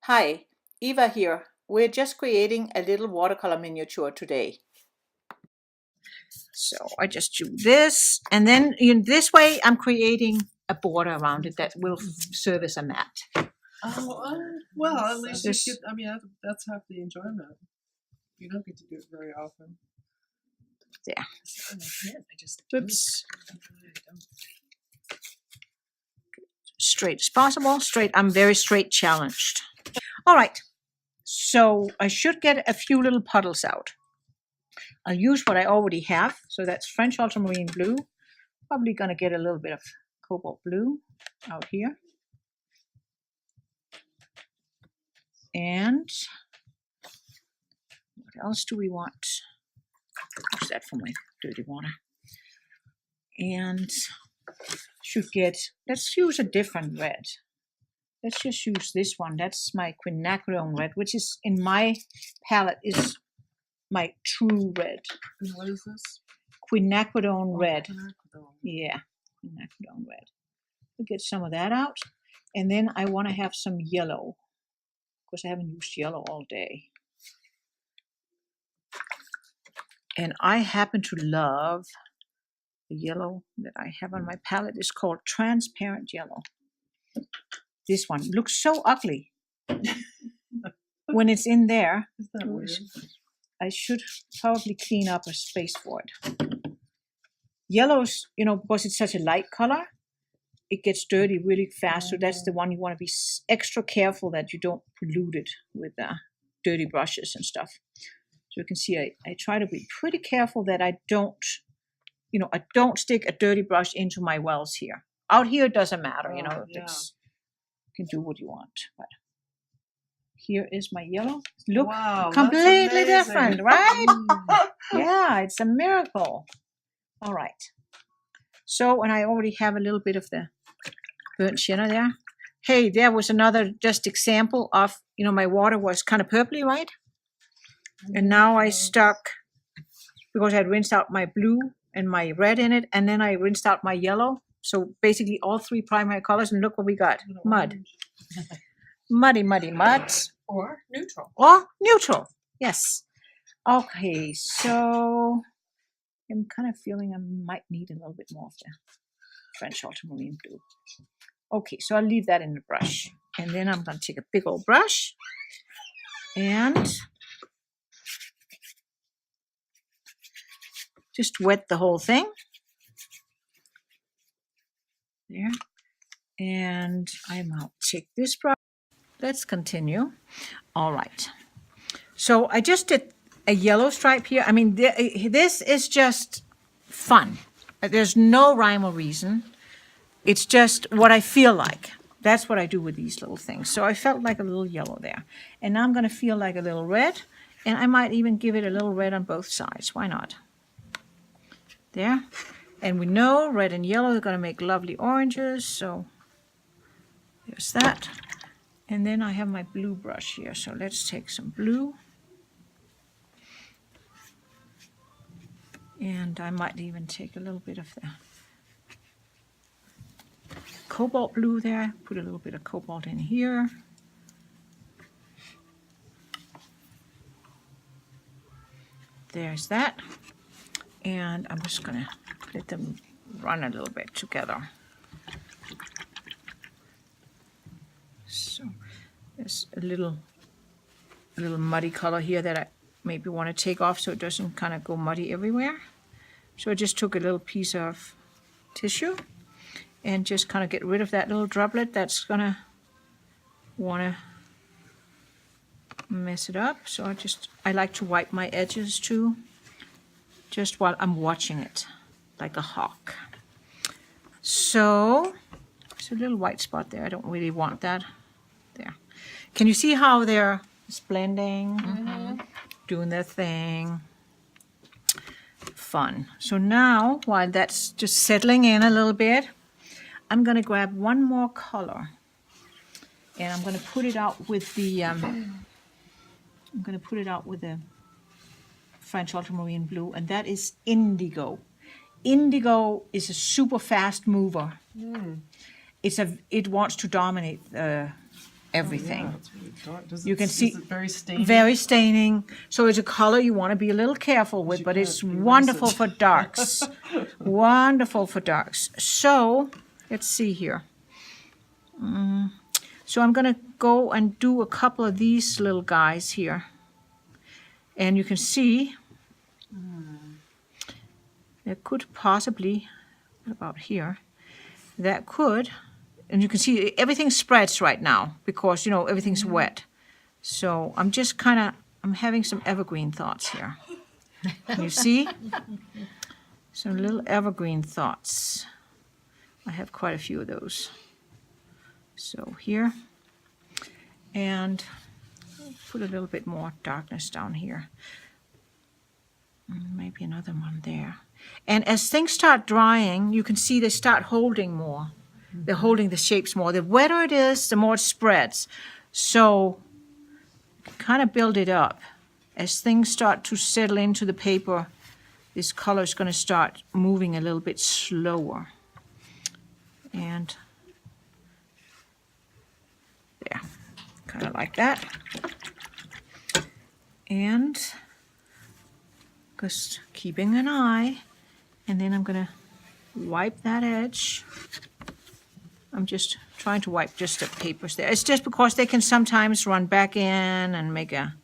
Hi, Eva here. We're just creating a little watercolor miniature today. So I just do this, and then in this way I'm creating a border around it that will serve as a mat. Well, at least you get, that's half the enjoyment. You don't get to do it very often. There. I just Oops. Straight as possible. Straight. I'm very straight challenged. All right. So I should get a few little puddles out. I'll use what I already have. So that's French Ultramarine Blue. Probably going to get a little bit of Cobalt Blue out here. And what else do we want? Use that for my dirty water. And should get, let's use a different red. Let's just use this one. That's my Quinacrodone Red, which is in my palette is my true red. And what is this? Quinacrodone Red. Quinacrodone. Yeah, Quinacrodone Red. We'll get some of that out. And then I want to have some yellow, because I haven't used yellow all day. And I happen to love the yellow that I have on my palette. Is called transparent yellow. This one looks so ugly when it's in there. Isn't that weird? I should probably clean up a space for it. Yellows, because it's such a light color, it gets dirty really fast. So that's the one you want to be extra careful that you don't pollute it with dirty brushes and stuff. So you can see I try to be pretty careful that I don't stick a dirty brush into my wells here. Out here it doesn't matter, it's, you can do what you want. But here is my yellow. Look, wow, completely different, right? Yeah, it's a miracle. All right. So, and I already have a little bit of the burnt sienna there. Hey, there was another just example of, my water was kind of purpley, right? And now I stuck, because I had rinsed out my blue and my red in it, and then I rinsed out my yellow. So basically all three primary colors, and look what we got. Mud. Muddy, muddy mud. Or neutral. Or neutral, yes. Okay, so I'm kind of feeling I might need a little bit more of the French Ultramarine Blue. Okay, so I'll leave that in the brush. And then I'm going to take a big old brush and just wet the whole thing. There. And I'm going to take this brush. Let's continue. All right. So I just did a yellow stripe here. I mean, this is just fun. There's no rhyme or reason. It's just what I feel like. That's what I do with these little things. So I felt like a little yellow there. And now I'm going to feel like a little red. And I might even give it a little red on both sides. Why not? There. And we know red and yellow are going to make lovely oranges. So there's that. And then I have my blue brush here. So let's take some blue. And I might even take a little bit of the Cobalt Blue there. Put a little bit of cobalt in here. There's that. And I'm just going to let them run a little bit together. So there's a little muddy color here that I maybe want to take off so it doesn't kind of go muddy everywhere. So I just took a little piece of tissue and just kind of get rid of that little droplet that's going to want to mess it up. So I like to wipe my edges too, just while I'm watching it, like a hawk. So there's a little white spot there. I don't really want that. There. Can you see how they're blending, doing their thing? Fun. So now, while that's just settling in a little bit, I'm going to grab one more color, and I'm going to put it out with the French Ultramarine Blue, and that is Indigo. Indigo is a super fast mover. It wants to dominate everything. Yeah, it's really dark. You can see is it very staining? very staining. So it's a color you want to be a little careful with, but it's wonderful for darks. Wonderful for darks. So let's see here. So I'm going to go and do a couple of these little guys here. And you can see that could possibly, what about here? That could, and you can see everything spreads right now because, you know, everything's wet. So I'm just kind of, I'm having some evergreen thoughts here. Can you see? Some little evergreen thoughts. I have quite a few of those. So here, and put a little bit more darkness down here. Maybe another one there. And as things start drying, you can see they start holding more. They're holding the shapes more. The wetter it is, the more it spreads. So kind of build it up. As things start to settle into the paper, this color is going to start moving a little bit slower. And there, kind of like that. And just keeping an eye. And then I'm going to wipe that edge. I'm just trying to wipe just the papers there. It's just because they can sometimes run back in and make a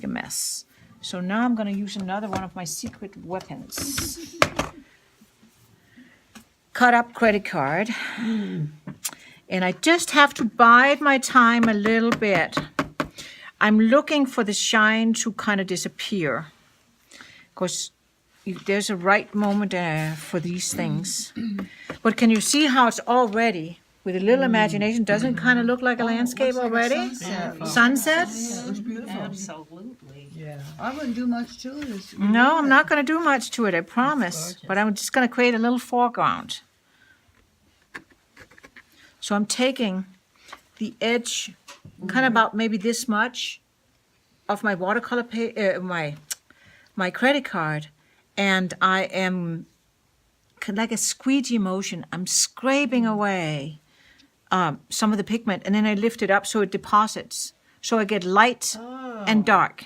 mess. So now I'm going to use another one of my secret weapons. Cut up credit card. And I just have to bide my time a little bit. I'm looking for the shine to kind of disappear. Because there's a right moment for these things. But can you see how it's already, with a little imagination, doesn't it kind of look like a landscape already? Sunset? Yeah, it looks beautiful. Absolutely. Yeah. I wouldn't do much to it. No, I'm not going to do much to it, I promise. But I'm just going to create a little foreground. So I'm taking the edge, kind of about maybe this much, of my watercolor, my credit card, and I am like a squeegee motion. I'm scraping away some of the pigment, and then I lift it up so it deposits. So I get light and dark.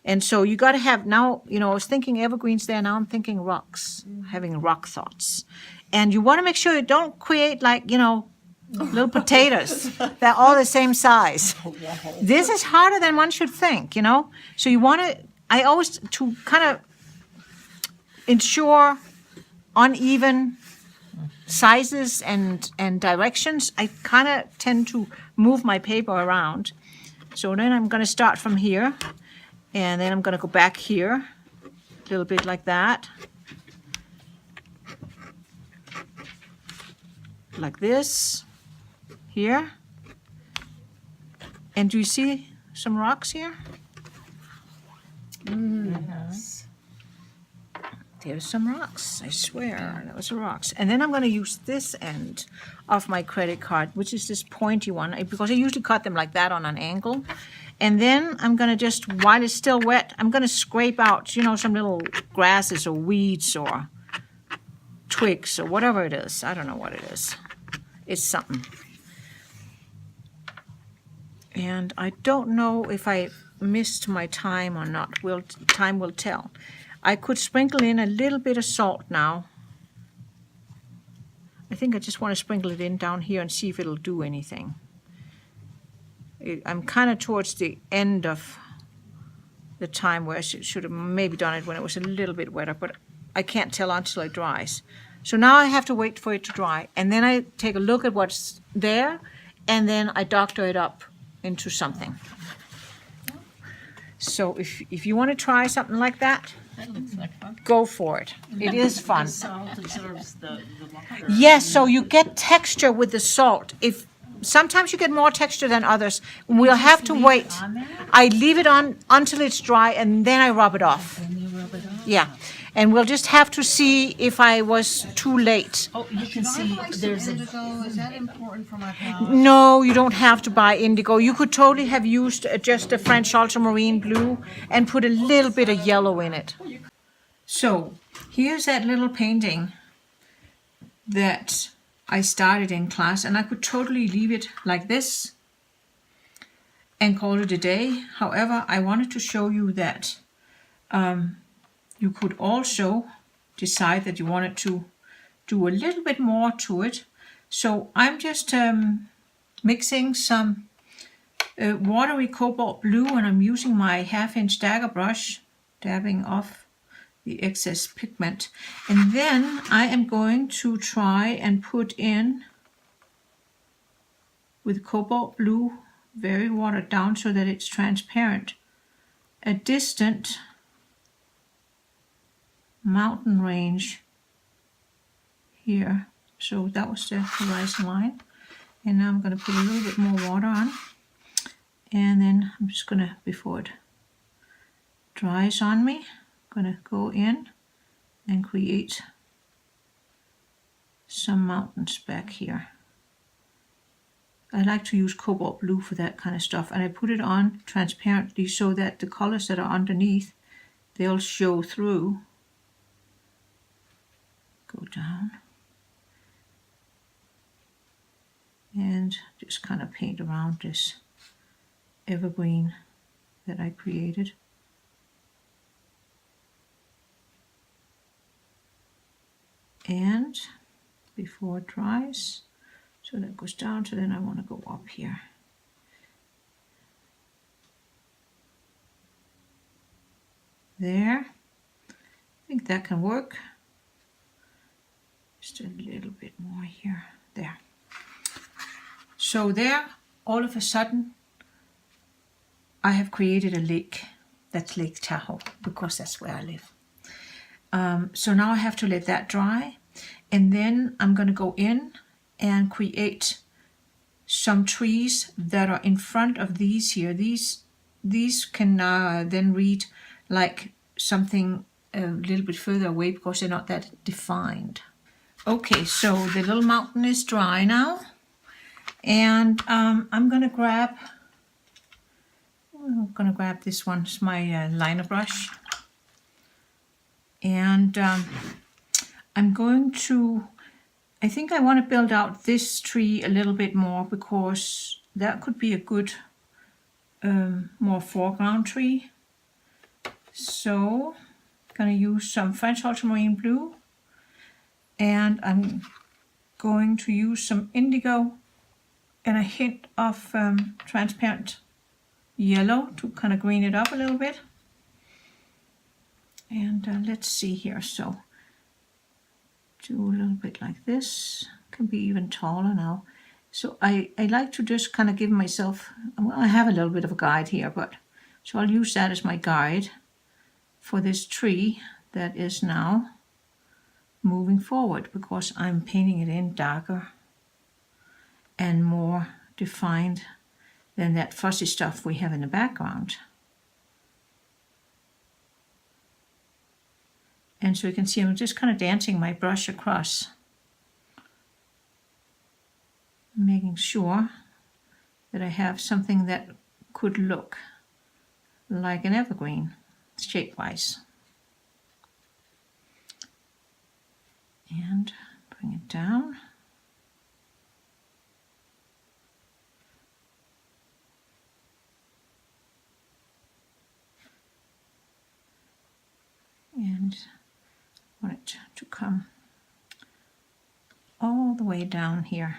And so you got to have, now, you know, I was thinking evergreens there, now I'm thinking rocks, having rock thoughts. And you want to make sure you don't create like, you know, little potatoes. They're all the same size. This is harder than one should think, you know. So you want to, I always, to kind of ensure uneven sizes and directions, I kind of tend to move my paper around. So then I'm going to start from here, and then I'm going to go back here, a little bit like that. Like this, here. And do you see some rocks here? Yes. There's some rocks, I swear, that was the rocks. And then I'm going to use this end of my credit card, which is this pointy one, because I usually cut them like that on an angle. And then I'm going to just, while it's still wet, I'm going to scrape out, you know, some little grasses or weeds or twigs or whatever it is. I don't know what it is. It's something. And I don't know if I missed my time or not. Time will tell. I could sprinkle in a little bit of salt now. I think I just want to sprinkle it in down here and see if it'll do anything. I'm kind of towards the end of the time where I should have maybe done it when it was a little bit wetter, but I can't tell until it dries. So now I have to wait for it to dry, and then I take a look at what's there, and then I doctor it up into something. So if you want to try something like that, That looks like fun. go for it. It is fun. The salt absorbs the water. Yes, so you get texture with the salt. If sometimes you get more texture than others, we'll have to wait. I leave it on until it's dry, and then I rub it off. And you rub it off. Yeah, and we'll just have to see if I was too late. Oh, you can see there's a Indigo, is that important for my palette? No, you don't have to buy indigo. You could totally have used just a French Ultramarine blue and put a little bit of yellow in it. So here's that little painting that I started in class, and I could totally leave it like this and call it a day. However, I wanted to show you that you could also decide that you wanted to do a little bit more to it. So I'm just mixing some watery cobalt blue, and I'm using my 1/2-inch dagger brush, dabbing off the excess pigment. And then I am going to try and put in, with cobalt blue, very watered down so that it's transparent, a distant mountain range here. So that was the horizon line. And now I'm going to put a little bit more water on. And then I'm just going to, before it dries on me, I'm going to go in and create some mountains back here. I like to use cobalt blue for that kind of stuff, and I put it on transparently so that the colors that are underneath, they'll show through. Go down and just kind of paint around this evergreen that I created. And before it dries, so that goes down, so then I want to go up here. There, I think that can work. Just a little bit more here, there. So there, all of a sudden, I have created a lake. That's Lake Tahoe, because that's where I live. So now I have to let that dry, and then I'm going to go in and create some trees that are in front of these here. These can then read like something a little bit further away because they're not that defined. Okay, so the little mountain is dry now, and I'm gonna grab this one. It's my liner brush, and I'm going to, I think I want to build out this tree a little bit more, because that could be a good more foreground tree. So I'm going to use some French Ultramarine blue, and I'm going to use some indigo and a hint of transparent yellow to kind of green it up a little bit. And let's see here. So do a little bit like this. Can be even taller now. So I like to just kind of give myself, well, I have a little bit of a guide here, but so I'll use that as my guide for this tree that is now moving forward, because I'm painting it in darker and more defined than that fuzzy stuff we have in the background. And so you can see I'm just kind of dancing my brush across, making sure that I have something that could look like an evergreen shape-wise. And bring it down. And I want it to come all the way down here.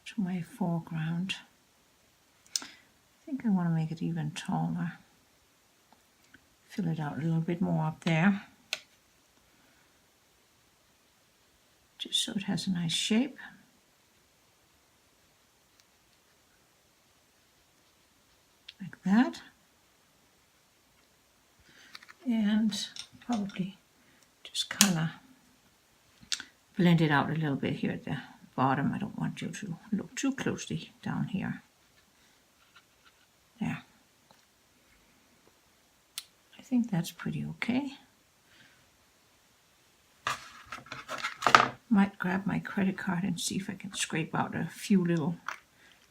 To my foreground. I think I want to make it even taller. Fill it out a little bit more up there, just so it has a nice shape. Like that. And probably just kind of blend it out a little bit here at the bottom. I don't want you to look too closely down here. There. I think that's pretty okay. Might grab my credit card and see if I can scrape out a few little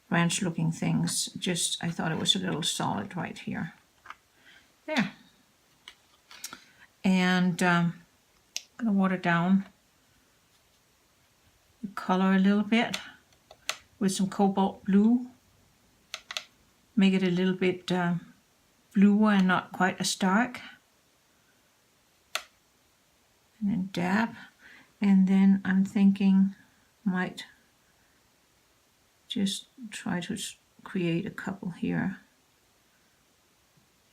branch looking things. Just, I thought it was a little solid right here. There. And I'm going to water down color a little bit with some Cobalt Blue. Make it a little bit bluer and not quite as dark. And then dab. And then I'm thinking might just try to create a couple here.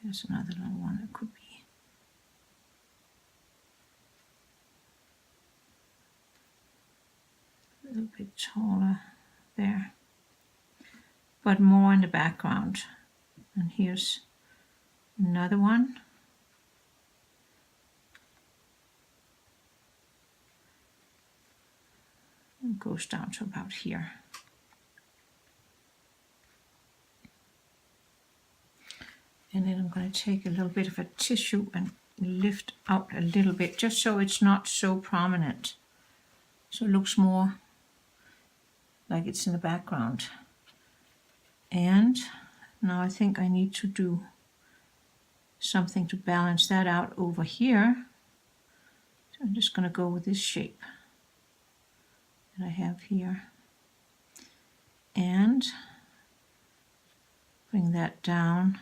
Here's another little one that could be. A little bit taller there, but more in the background. And here's another one. It goes down to about here. And then I'm going to take a little bit of a tissue and lift out a little bit, just so it's not so prominent. So it looks more like it's in the background. And now I think I need to do something to balance that out over here. So I'm just going to go with this shape that I have here. And bring that down.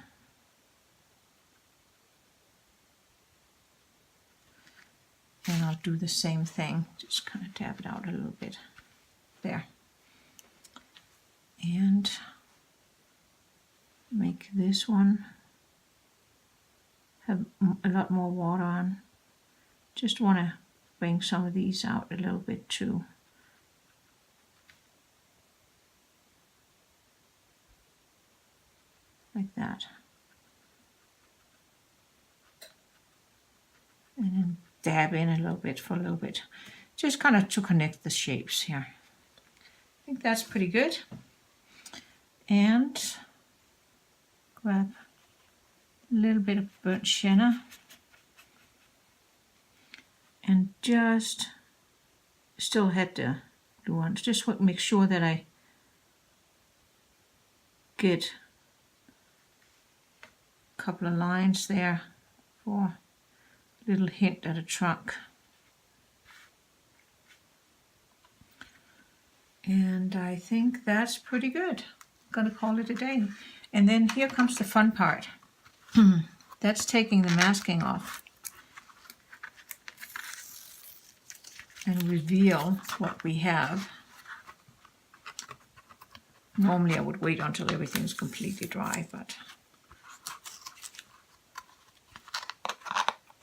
And I'll do the same thing, just kind of dab it out a little bit there. And make this one have a lot more water on. Just want to bring some of these out a little bit too. Like that. And then dab in a little bit for a little bit. Just kind of to connect the shapes here. I think that's pretty good. And grab a little bit of burnt sienna and just still had the blue ones. Just want to make sure that I get a couple of lines there for a little hint at a trunk. And I think that's pretty good. I'm gonna call it a day. And then here comes the fun part. That's taking the masking off and reveal what we have. Normally I would wait until everything's completely dry, but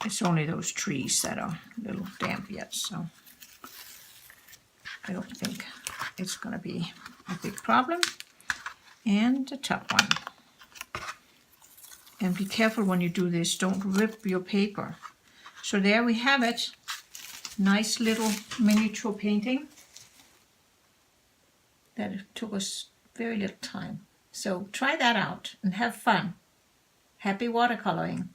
it's only those trees that are a little damp yet, so I don't think it's going to be a big problem. And the top one. And be careful when you do this, don't rip your paper. So there we have it. Nice little miniature painting that took us very little time. So try that out and have fun. Happy watercoloring.